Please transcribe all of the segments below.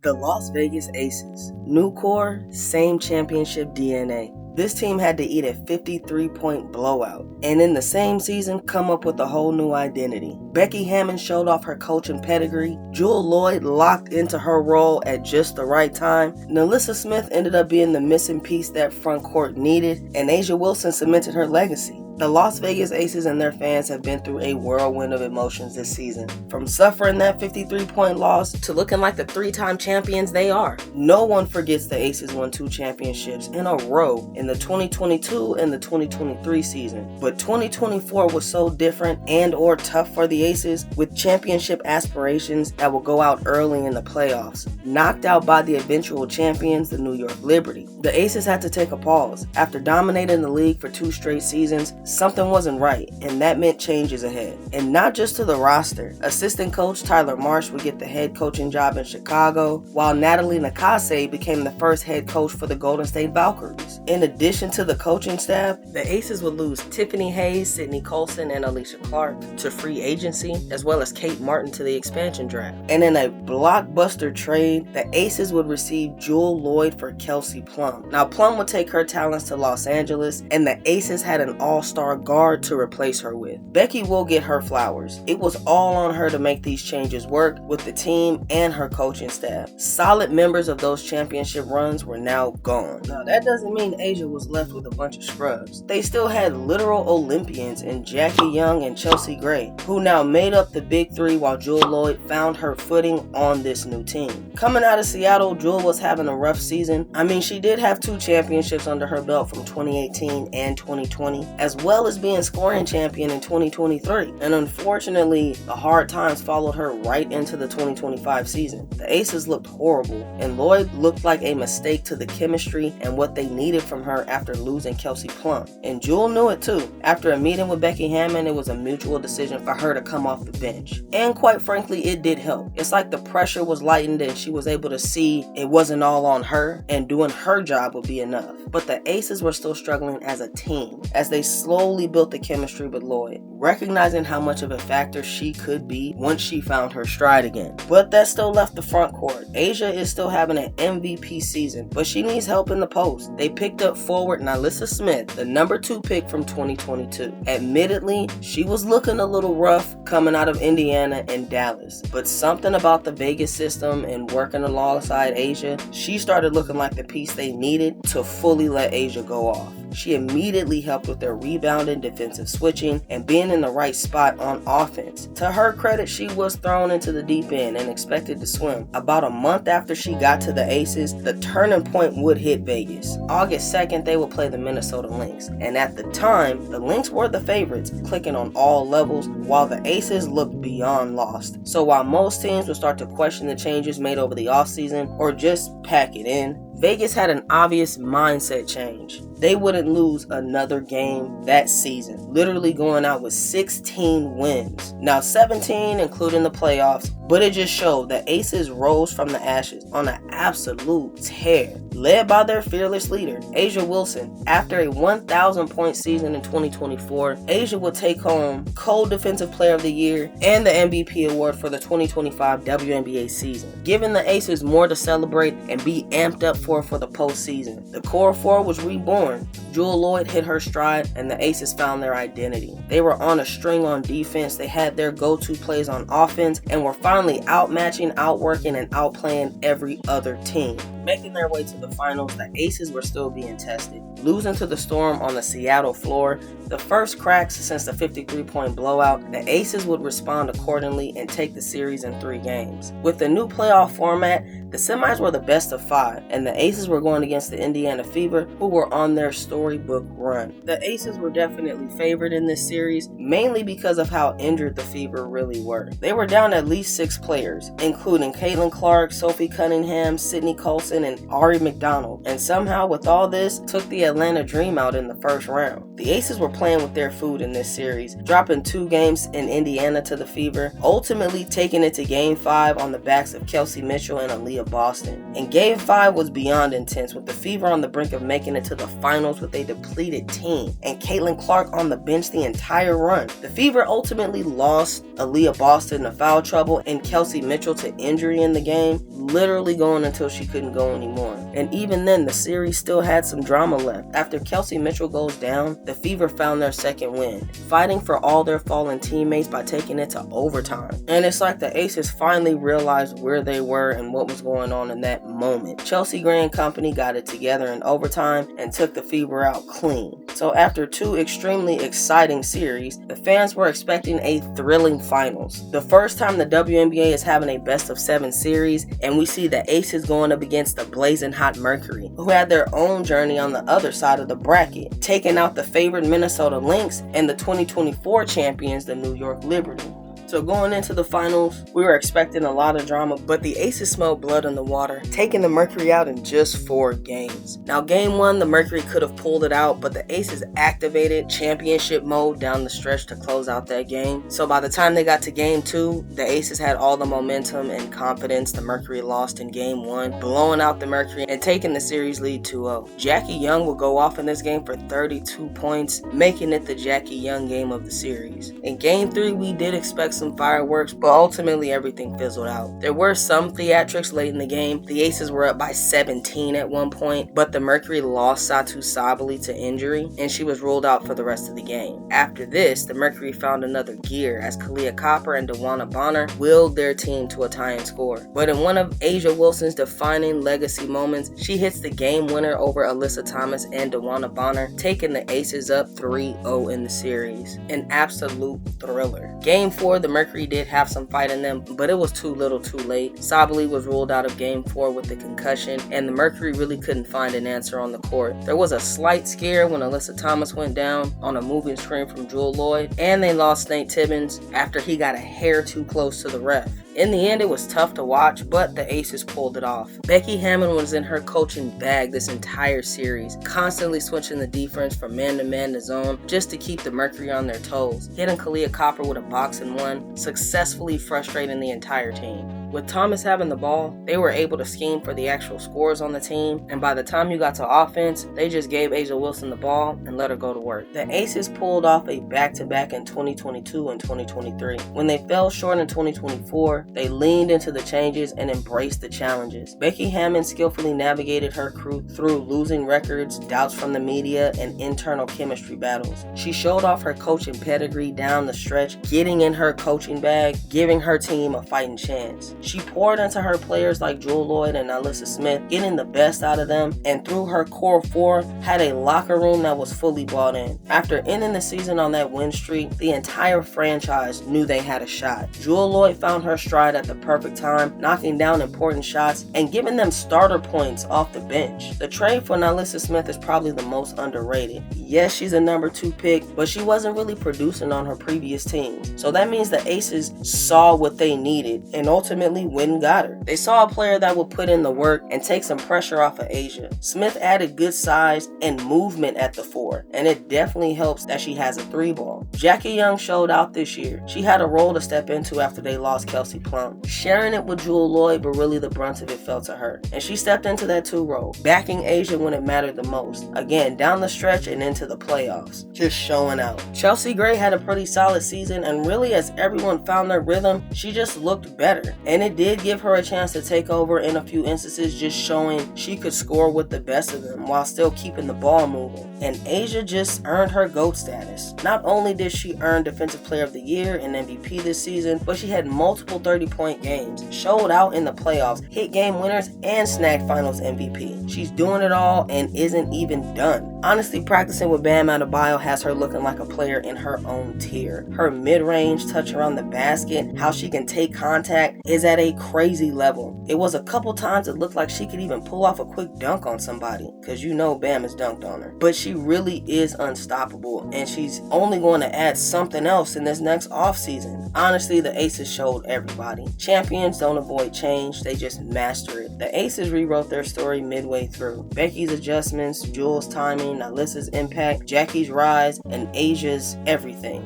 The Las Vegas Aces. New core, same championship DNA. This team had to eat a 53-point blowout, and in the same season come up with a whole new identity. Becky Hammon showed off her coaching pedigree, Jewell Lloyd locked into her role at just the right time, Nalyssa Smith ended up being the missing piece that front court needed, and A'ja Wilson cemented her legacy. The Las Vegas Aces and their fans have been through a whirlwind of emotions this season. From suffering that 53-point loss to looking like the 3-time champions they are. No one forgets the Aces won 2 championships in a row in the 2022 and the 2023 season. But 2024 was so different and or tough for the Aces, with championship aspirations that will go out early in the playoffs. Knocked out by the eventual champions, the New York Liberty. The Aces had to take a pause. After dominating the league for 2 straight seasons, something wasn't right, and that meant changes ahead. And not just to the roster. Assistant coach Tyler Marsh would get the head coaching job in Chicago, while Natalie Nakase became the first head coach for the Golden State Valkyries. In addition to the coaching staff, the Aces would lose Tiffany Hayes, Sydney Colson, and Alicia Clark to free agency, as well as Kate Martin to the expansion draft. And in a blockbuster trade, the Aces would receive Jewell Lloyd for Kelsey Plum. Now, Plum would take her talents to Los Angeles, and the Aces had an all-star guard to replace her with. Becky will get her flowers. It was all on her to make these changes work with the team and her coaching staff. Solid members of those championship runs were now gone. Now, that doesn't mean A'ja was left with a bunch of scrubs. They still had literal Olympians in Jackie Young and Chelsea Gray, who now made up the big 3 while Jewell Lloyd found her footing on this new team. Coming out of Seattle, Jewell was having a rough season. I mean, she did have 2 championships under her belt from 2018 and 2020, as well as being scoring champion in 2023. And unfortunately, the hard times followed her right into the 2025 season. The Aces looked horrible, and Lloyd looked like a mistake to the chemistry and what they needed from her after losing Kelsey Plum. And Jewell knew it too. After a meeting with Becky Hammon, it was a mutual decision for her to come off the bench. And quite frankly, it did help. It's like the pressure was lightened and she was able to see it wasn't all on her, and doing her job would be enough. But the Aces were still struggling as a team, as they slowly built the chemistry with Lloyd, recognizing how much of a factor she could be once she found her stride again. But that still left the front court. A'ja is still having an MVP season, but she needs help in the post. They picked up forward Nalyssa Smith, the number 2 pick from 2022. Admittedly, she was looking a little rough coming out of Indiana and Dallas, but something about the Vegas system and working alongside A'ja, she started looking like the piece they needed to fully let A'ja go off. She immediately helped with their rebounding, defensive switching, and being in the right spot on offense. To her credit, she was thrown into the deep end and expected to swim. About a month after she got to the Aces, the turning point would hit Vegas. August 2nd, they would play the Minnesota Lynx, and at the time, the Lynx were the favorites, clicking on all levels, while the Aces looked beyond lost. So while most teams would start to question the changes made over the offseason or just pack it in, Vegas had an obvious mindset change. They wouldn't lose another game that season, literally going out with 16 wins. Now 17 including the playoffs, but it just showed that Aces rose from the ashes on an absolute tear, led by their fearless leader, A'ja Wilson. After a 1,000-point season in 2024, A'ja would take home Co-Defensive Player of the Year and the MVP award for the 2025 WNBA season, giving the Aces more to celebrate and be amped up for the postseason. The core 4 was reborn. Jewell Lloyd hit her stride, and the Aces found their identity. They were on a string on defense, they had their go-to plays on offense, and were finally outmatching, outworking, and outplaying every other team. Making their way to the finals, the Aces were still being tested. Losing to the Storm on the Seattle floor, the first cracks since the 53-point blowout, the Aces would respond accordingly and take the series in 3 games. With the new playoff format, the semis were the best of 5, and the Aces were going against the Indiana Fever, who were on their storybook run. The Aces were definitely favored in this series, mainly because of how injured the Fever really were. They were down at least 6 players, including Caitlin Clark, Sophie Cunningham, Sydney Colson, and Ari McDonald, and somehow with all this, took the Atlanta Dream out in the first round. The Aces were playing with their food in this series, dropping 2 games in Indiana to the Fever, ultimately taking it to Game 5 on the backs of Kelsey Mitchell and Aaliyah Boston. And Game 5 was beyond intense, with the Fever on the brink of making it to the finals with with a depleted team, and Caitlin Clark on the bench the entire run. The Fever ultimately lost Aaliyah Boston to foul trouble and Kelsey Mitchell to injury in the game, literally going until she couldn't go anymore. And even then, the series still had some drama left. After Kelsey Mitchell goes down, the Fever found their second win, fighting for all their fallen teammates by taking it to overtime. And it's like the Aces finally realized where they were and what was going on in that moment. Chelsea Gray and company got it together in overtime and took the Fever out clean. So after two extremely exciting series, the fans were expecting a thrilling finals. The first time the WNBA is having a best of 7 series, and we see the Aces going up against the blazing hot Mercury, who had their own journey on the other side of the bracket, taking out the favored Minnesota Lynx and the 2024 champions, the New York Liberty. So going into the finals, we were expecting a lot of drama, but the Aces smelled blood in the water, taking the Mercury out in just 4 games. Now game 1, the Mercury could have pulled it out, but the Aces activated championship mode down the stretch to close out that game. So by the time they got to game 2, the Aces had all the momentum and confidence. The Mercury lost in game 1, blowing out the Mercury and taking the series lead 2-0. Jackie Young will go off in this game for 32 points, making it the Jackie Young game of the series. In game 3, we did expect some fireworks, but ultimately everything fizzled out. There were some theatrics late in the game. The Aces were up by 17 at one point, but the Mercury lost Satu Sabally to injury, and she was ruled out for the rest of the game. After this, the Mercury found another gear as Kalia Copper and Dawana Bonner willed their team to a tying score. But in one of A'ja Wilson's defining legacy moments, she hits the game winner over Alyssa Thomas and Dawana Bonner, taking the Aces up 3-0 in the series. An absolute thriller. Game 4, the Mercury did have some fight in them, but it was too little too late. Sabally was ruled out of game 4 with the concussion, and the Mercury really couldn't find an answer on the court. There was a slight scare when Alyssa Thomas went down on a moving screen from Jewell Lloyd, and they lost Nate Tibbins after he got a hair too close to the ref. In the end, it was tough to watch, but the Aces pulled it off. Becky Hammon was in her coaching bag this entire series, constantly switching the defense from man-to-man to zone just to keep the Mercury on their toes, hitting Kalia Copper with a box and one, successfully frustrating the entire team. With Thomas having the ball, they were able to scheme for the actual scores on the team, and by the time you got to offense, they just gave A'ja Wilson the ball and let her go to work. The Aces pulled off a back-to-back in 2022 and 2023. When they fell short in 2024, they leaned into the changes and embraced the challenges. Becky Hammon skillfully navigated her crew through losing records, doubts from the media, and internal chemistry battles. She showed off her coaching pedigree down the stretch, getting in her coaching bag, giving her team a fighting chance. She poured into her players like Jewell Lloyd and Nalyssa Smith, getting the best out of them, and through her core 4, had a locker room that was fully bought in. After ending the season on that win streak, the entire franchise knew they had a shot. Jewell Lloyd found her stride at the perfect time, knocking down important shots and giving them starter points off the bench. The trade for Nalyssa Smith is probably the most underrated. Yes, she's a number 2 pick, but she wasn't really producing on her previous teams. So that means the Aces saw what they needed and ultimately went and got her. They saw a player that would put in the work and take some pressure off of A'ja. Smith added good size and movement at the 4, and it definitely helps that she has a 3-ball. Jackie Young showed out this year. She had a role to step into after they lost Kelsey Plum, sharing it with Jewell Lloyd, but really the brunt of it fell to her. And she stepped into that 2 role, backing A'ja when it mattered the most. Again, down the stretch and into the playoffs, just showing out. Chelsea Gray had a pretty solid season, and really as everyone found their rhythm, she just looked better. And it did give her a chance to take over in a few instances, just showing she could score with the best of them while still keeping the ball moving. And A'ja just earned her GOAT status. Not only did she earn Defensive Player of the Year and MVP this season, but she had multiple 30-point games, showed out in the playoffs, hit game winners, and snagged Finals MVP. She's doing it all and isn't even done. Honestly, practicing with Bam Adebayo has her looking like a player in her own tier. Her mid-range touch around the basket, how she can take contact, is at a crazy level. It was a couple times it looked like she could even pull off a quick dunk on somebody, because you know Bam has dunked on her. But she really is unstoppable, and she's only going to add something else in this next offseason. Honestly, the Aces showed everybody. Champions don't avoid change, they just master it. The Aces rewrote their story midway through. Becky's adjustments, Jewell's timing, Nalyssa's impact, Jackie's rise, and A'ja's everything.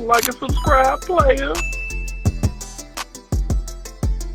like and subscribe, player.